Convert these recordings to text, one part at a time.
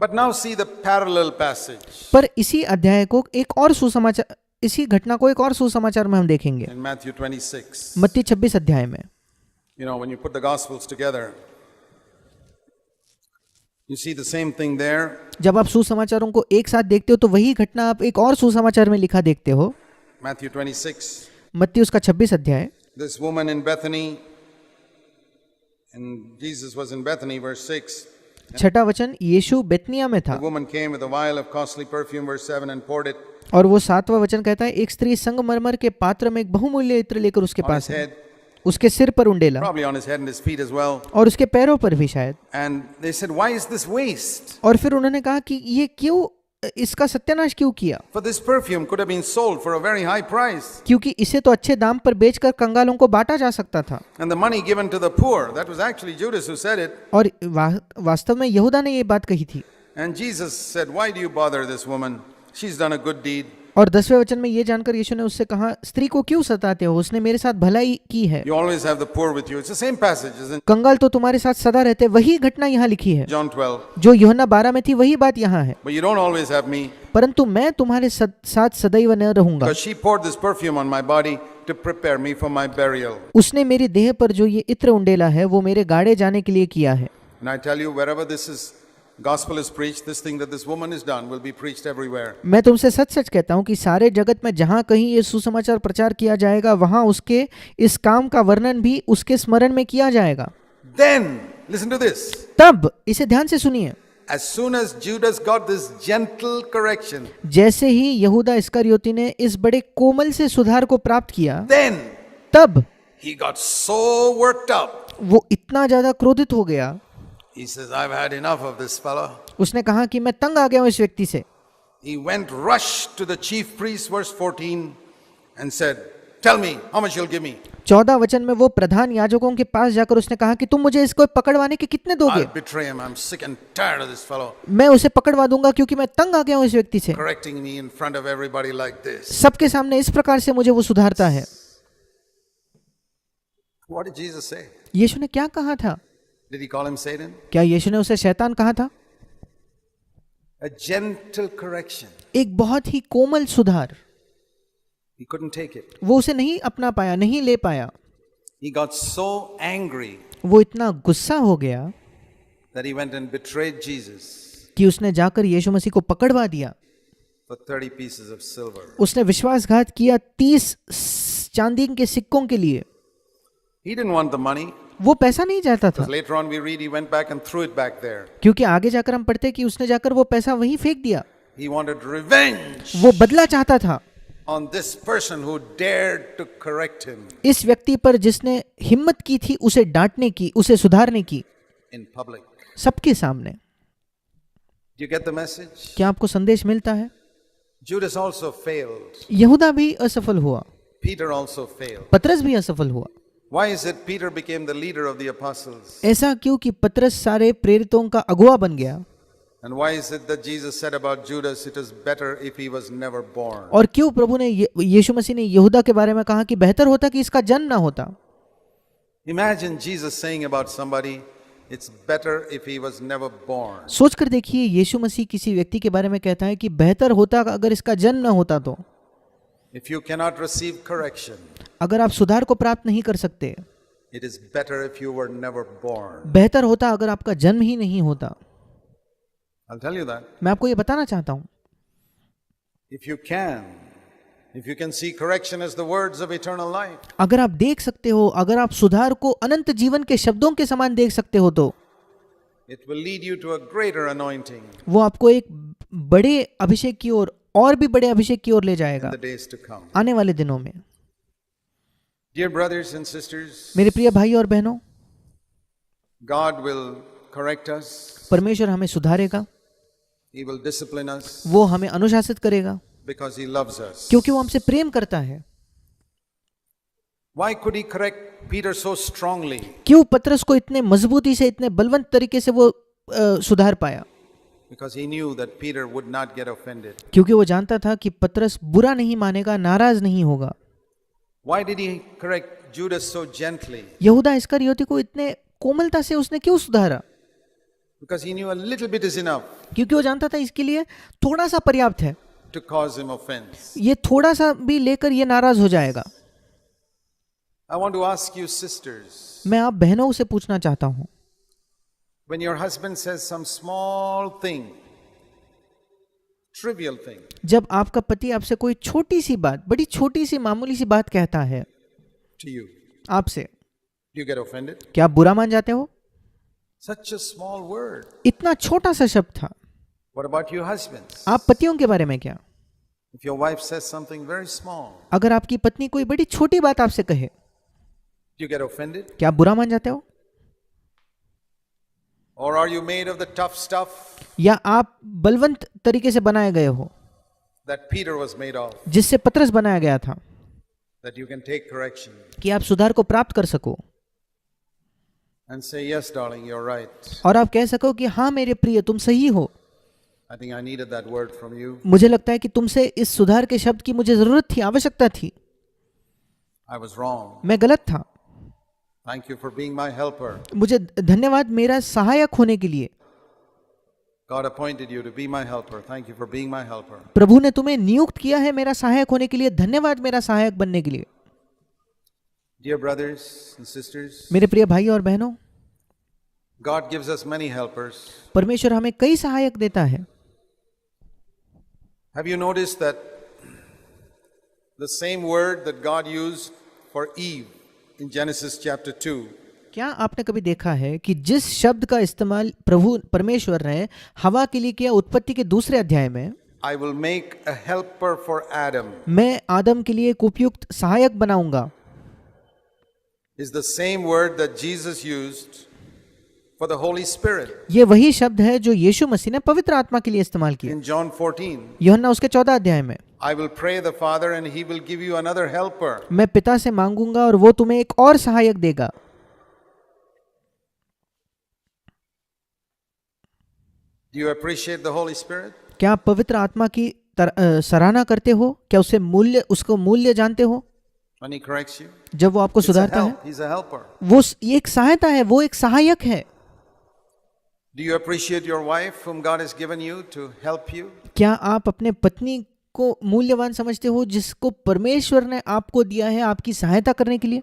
But now see the parallel passage पर इसी अध्याय को एक और सुसमाचार, इसी घटना को एक और सुसमाचार में हम देखेंगे in Matthew 26. मत्ती 26 अध्याय में। You know, when you put the Gospels together, you see the same thing there. जब आप सुसमाचारों को एक साथ देखते हो तो वही घटना आप एक और सुसमाचार में लिखा देखते हो। Matthew 26. मत्ती उसका 26 अध्याय। This woman in Bethany, and Jesus was in Bethany, verse 6. छठा वचन, यीशु बेतनिया में था The woman came with a vial of costly perfume, verse 7, and poured it और वो सातवां वचन कहता है, एक स्त्री संगमरमर के पात्र में एक बहुमूल्य इत्र लेकर उसके on his पास है, head, उसके सिर पर उंडेला probably on his head and his feet as well. और उसके पैरों पर भी शायद। And they said, why is this waste? और फिर उन्होंने कहा कि ये क्यों, इसका सत्यानाश क्यों किया, For this perfume could have been sold for a very high price. क्योंकि इसे तो अच्छे दाम पर बेचकर कंगालों को बांटा जा सकता था। And the money given to the poor, that was actually Judas who said it. और वास्तव में यहूदा ने ये बात कही थी। And Jesus said, why do you bother this woman? She's done a good deed. और 10वें वचन में ये जानकर यीशु ने उससे कहा, स्त्री को क्यों सताते हो, उसने मेरे साथ भलाई की है। You always have the poor with you. It's the same passage, isn't it? कंगाल तो तुम्हारे साथ सदा रहते, वही घटना यहाँ लिखी है। John 12. जो यूहन्ना 12 में थी वही बात यहाँ है। But you don't always have me. परंतु मैं तुम्हारे साथ सदैव न रहूंगा। Because she poured this perfume on my body to prepare me for my burial. उसने मेरी देह पर जो ये इत्र उंडेला है वो मेरे गाड़े जाने के लिए किया है। And I tell you, wherever this is, gospel is preached, this thing that this woman has done will be preached everywhere. मैं तुमसे सच सच कहता हूँ कि सारे जगत में जहाँ कहीं ये सुसमाचार प्रचार किया जाएगा वहाँ उसके इस काम का वर्णन भी उसके स्मरण में किया जाएगा। Then, listen to this. तब इसे ध्यान से सुनिए, As soon as Judas got this gentle correction, जैसे ही यहूदा इस्करियोती ने इस बड़े कोमल से सुधार को प्राप्त किया, then तब he got so worked up. वो इतना ज्यादा क्रोधित हो गया। He says, I've had enough of this fellow. उसने कहा कि मैं तंग आ गया हूँ इस व्यक्ति से। He went rushed to the chief priest, verse 14, and said, tell me, how much you'll give me? 14 वचन में वो प्रधान याजकों के पास जाकर उसने कहा कि तुम मुझे इसको पकड़वाने के कितने दोगे? I'll betray him. I'm sick and tired of this fellow मैं उसे पकड़वा दूंगा क्योंकि मैं तंग आ गया हूँ इस व्यक्ति से। correcting me in front of everybody like this. सबके सामने इस प्रकार से मुझे वो सुधारता है। What did Jesus say? यीशु ने क्या कहा था? Did he call him Satan? क्या यीशु ने उसे शैतान कहा था? A gentle correction. एक बहुत ही कोमल सुधार। He couldn't take it. वो उसे नहीं अपना पाया, नहीं ले पाया। He got so angry वो इतना गुस्सा हो गया that he went and betrayed Jesus कि उसने जाकर यीशु मसीह को पकड़वा दिया। for 30 pieces of silver. उसने विश्वासघात किया 30 चांदी के सिक्कों के लिए। He didn't want the money. वो पैसा नहीं चाहता था, Because later on we read he went back and threw it back there. क्योंकि आगे जाकर हम पढ़ते कि उसने जाकर वो पैसा वहीं फेंक दिया। He wanted revenge वो बदला चाहता था on this person who dared to correct him इस व्यक्ति पर जिसने हिम्मत की थी उसे डांटने की, उसे सुधारने की in public. सबके सामने। Do you get the message? क्या आपको संदेश मिलता है? Judas also failed. यहूदा भी असफल हुआ, Peter also failed. पतरस भी असफल हुआ। Why is it Peter became the leader of the apostles? ऐसा क्यों कि पतरस सारे प्रेरितों का अगुवा बन गया? And why is it that Jesus said about Judas, it is better if he was never born? और क्यों प्रभु ने यीशु मसीह ने यहूदा के बारे में कहा कि बेहतर होता कि इसका जन्म ना होता? Imagine Jesus saying about somebody, it's better if he was never born. सोच कर देखिए, यीशु मसीह किसी व्यक्ति के बारे में कहता है कि बेहतर होता अगर इसका जन्म ना होता तो। If you cannot receive correction, अगर आप सुधार को प्राप्त नहीं कर सकते, it is better if you were never born. बेहतर होता अगर आपका जन्म ही नहीं होता। I'll tell you that. मैं आपको ये बताना चाहता हूँ, If you can see correction as the words of eternal life, अगर आप देख सकते हो, अगर आप सुधार को अनंत जीवन के शब्दों के समान देख सकते हो तो it will lead you to a greater anointing वो आपको एक बड़े अभिषेक की ओर, और भी बड़े अभिषेक की ओर ले जाएगा in the days to come. आने वाले दिनों में। Dear brothers and sisters, मेरे प्रिय भाई और बहनों, God will correct us. परमेश्वर हमें सुधारेगा, He will discipline us वो हमें अनुशासित करेगा because He loves us. क्योंकि वो हमसे प्रेम करता है। Why could He correct Peter so strongly? क्यों पतरस को इतने मजबूती से, इतने बलवंत तरीके से वो सुधार पाया? Because He knew that Peter would not get offended. क्योंकि वो जानता था कि पतरस बुरा नहीं मानेगा, नाराज नहीं होगा। Why did He correct Judas so gently? यहूदा इस्करियोती को इतने कोमलता से उसने क्यों सुधारा? because he knew a little bit is enough क्योंकि वो जानता था इसके लिए थोड़ा सा पर्याप्त है, to cause him offense. ये थोड़ा सा भी लेकर ये नाराज हो जाएगा। I want to ask you, sisters, मैं आप बहनों से पूछना चाहता हूं, when your husband says some small thing, trivial thing, जब आपका पति आपसे कोई छोटी सी बात, बड़ी छोटी सी मामूली सी बात कहता है to you, आपसे, do you get offended? क्या आप बुरा मान जाते हो? Such a small word. इतना छोटा सा शब्द था। What about you husbands? आप पतियों के बारे में क्या? If your wife says something very small, अगर आपकी पत्नी कोई बड़ी छोटी बात आपसे कहे, do you get offended? क्या आप बुरा मान जाते हो? Or are you made of the tough stuff या आप बलवंत तरीके से बनाए गए हो, that Peter was made of, जिससे पतरस बनाया गया था, that you can take correction कि आप सुधार को प्राप्त कर सको and say, yes, darling, you're right. और आप कह सको कि हाँ मेरे प्रिय तुम सही हो। I think I needed that word from you. मुझे लगता है कि तुमसे इस सुधार के शब्द की मुझे जरूरत थी, आवश्यकता थी, I was wrong. मैं गलत था। Thank you for being my helper. मुझे धन्यवाद मेरा सहायक होने के लिए। God appointed you to be my helper. Thank you for being my helper. प्रभु ने तुम्हें नियुक्त किया है मेरा सहायक होने के लिए, धन्यवाद मेरा सहायक बनने के लिए। Dear brothers and sisters, मेरे प्रिय भाई और बहनों, God gives us many helpers. परमेश्वर हमें कई सहायक देता है। Have you noticed that the same word that God used for Eve in Genesis chapter 2 क्या आपने कभी देखा है कि जिस शब्द का इस्तेमाल प्रभु परमेश्वर ने हवा के लिए किया उत्पत्ति के दूसरे अध्याय में, I will make a helper for Adam, मैं आदम के लिए एक उपयुक्त सहायक बनाऊंगा, is the same word that Jesus used for the Holy Spirit ये वही शब्द है जो यीशु मसीह ने पवित्र आत्मा के लिए इस्तेमाल किया। in John 14. यूहन्ना उसके 14 अध्याय में, I will pray the Father and he will give you another helper. मैं पिता से मांगूंगा और वो तुम्हें एक और सहायक देगा। Do you appreciate the Holy Spirit? क्या आप पवित्र आत्मा की सराहना करते हो? क्या उसको मूल्य जानते हो? When he corrects you, जब वो आपको it's a सुधारता है, help. He's a helper. वो ये एक सहायता है, वो एक सहायक है। Do you appreciate your wife whom God has given you to help you? क्या आप अपने पत्नी को मूल्यवान समझते हो जिसको परमेश्वर ने आपको दिया है आपकी सहायता करने के लिए?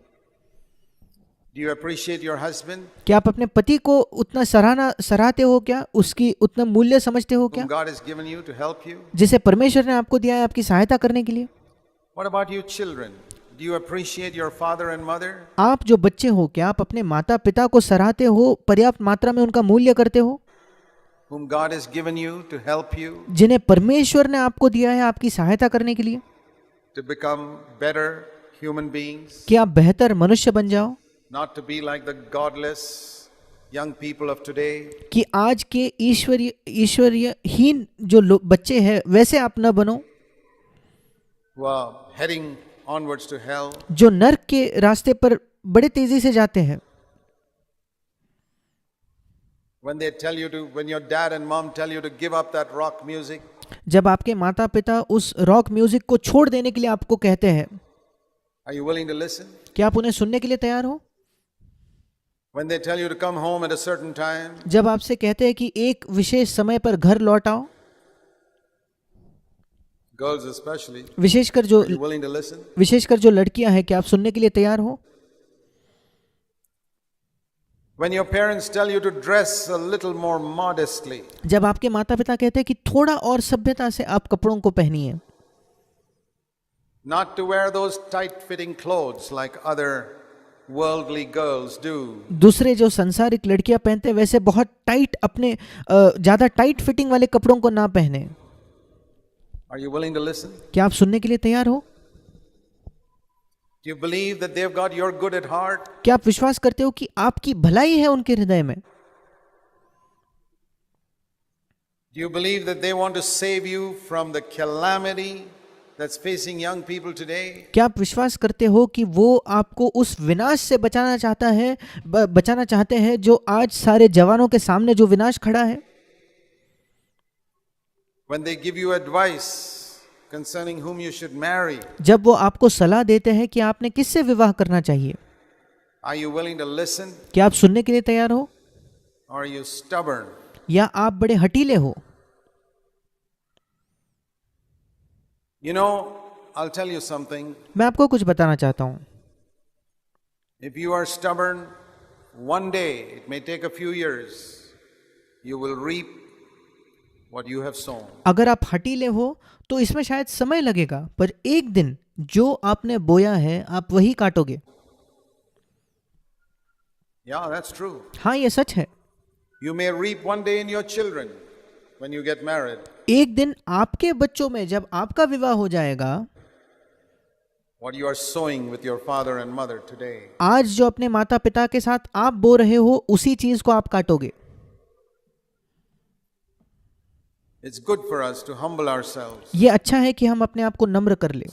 Do you appreciate your husband क्या आप अपने पति को उतना सराहते हो? क्या उसकी उतना मूल्य समझते हो? क्या whom God has given you to help you? जिसे परमेश्वर ने आपको दिया है आपकी सहायता करने के लिए? What about you children? Do you appreciate your father and mother? आप जो बच्चे हो, क्या आप अपने माता पिता को सराहते हो, पर्याप्त मात्रा में उनका मूल्य करते हो, Whom God has given you to help you जिन्हें परमेश्वर ने आपको दिया है आपकी सहायता करने के लिए, to become better human beings, कि आप बेहतर मनुष्य बन जाओ, not to be like the godless young people of today, कि आज के ईश्वरीयहीन जो बच्चे हैं वैसे आप न बनो, who are heading onwards to hell. जो नरक के रास्ते पर बड़े तेजी से जाते हैं। When your dad and mom tell you to give up that rock music, जब आपके माता पिता उस रॉक म्यूजिक को छोड़ देने के लिए आपको कहते हैं, are you willing to listen? क्या आप उन्हें सुनने के लिए तैयार हो? When they tell you to come home at a certain time, जब आपसे कहते हैं कि एक विशेष समय पर घर लौट आओ, girls especially, विशेषकर are you willing to listen? जो लड़कियां हैं, क्या आप सुनने के लिए तैयार हो? When your parents tell you to dress a little more modestly, जब आपके माता पिता कहते हैं कि थोड़ा और सभ्यता से आप कपड़ों को पहनिए, not to wear those tight-fitting clothes like other worldly girls do, दूसरे जो संसारिक लड़कियां पहनते हैं वैसे बहुत टाइट अपने ज्यादा टाइट फिटिंग वाले कपड़ों को ना पहने, are you willing to listen? क्या आप सुनने के लिए तैयार हो? Do you believe that they've got your good at heart? क्या आप विश्वास करते हो कि आपकी भलाई है उनके हृदय में? Do you believe that they want to save you from the calamity that's facing young people today? क्या आप विश्वास करते हो कि वो आपको उस विनाश से बचाना चाहते हैं जो आज सारे जवानों के सामने जो विनाश खड़ा है? When they give you advice concerning whom you should marry, जब वो आपको सलाह देते हैं कि आपने किससे विवाह करना चाहिए, are you willing to listen क्या आप सुनने के लिए तैयार हो? or are you stubborn या आप बड़े हठीले हो। You know, I'll tell you something. मैं आपको कुछ बताना चाहता हूँ। If you are stubborn, one day, it may take a few years, you will reap what you have sown. अगर आप हठीले हो तो इसमें शायद समय लगेगा, पर एक दिन जो आपने बोया है आप वही काटोगे। Yeah, that's true. हाँ, ये सच है। You may reap one day in your children when you get married एक दिन आपके बच्चों में जब आपका विवाह हो जाएगा, what you are sowing with your father and mother today. आज जो अपने माता पिता के साथ आप बो रहे हो उसी चीज को आप काटोगे। It's good for us to humble ourselves. ये अच्छा है कि हम अपने आप को नम्र कर लें।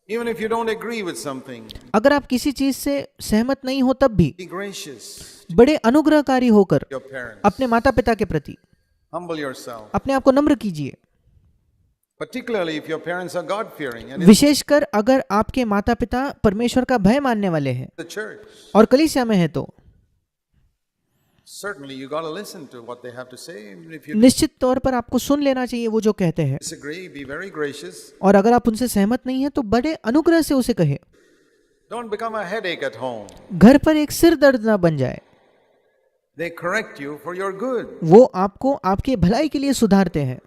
Even if you don't agree with something, अगर आप किसी चीज से सहमत नहीं हो तब भी be gracious बड़े अनुग्रहकारी होकर to your parents. अपने माता पिता के प्रति Humble yourself. अपने आप को नम्र कीजिए। Particularly if your parents are God-fearing and in विशेषकर अगर आपके माता पिता परमेश्वर का भय मानने वाले हैं the church. और कलीसिया में है तो Certainly you got to listen to what they have to say. Even if you निश्चित तौर पर आपको सुन लेना चाहिए वो जो कहते हैं, disagree, be very gracious. और अगर आप उनसे सहमत नहीं है तो बड़े अनुग्रह से उसे कहे। Don't become a headache at home. घर पर एक सिर दर्द ना बन जाए। They correct you for your good. वो आपको आपके भलाई के लिए सुधारते हैं।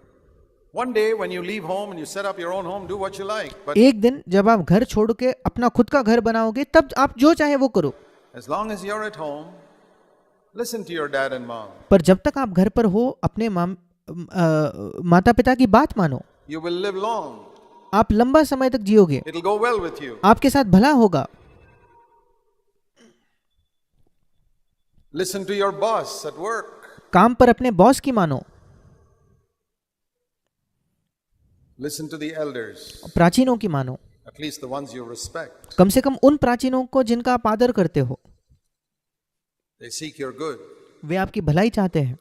One day when you leave home and you set up your own home, do what you like. But एक दिन जब आप घर छोड़ के अपना खुद का घर बनाओगे तब आप जो चाहे वो करो, as long as you're at home, listen to your dad and mom. पर जब तक आप घर पर हो अपने माता पिता की बात मानो। You will live long. आप लंबा समय तक जियोगे, It'll go well with you. आपके साथ भला होगा। Listen to your boss at work. काम पर अपने बॉस की मानो। Listen to the elders, प्राचीनों की मानो, at least the ones you respect. कम से कम उन प्राचीनों को जिनका आप आदर करते हो। They seek your good. वे आपकी भलाई चाहते हैं।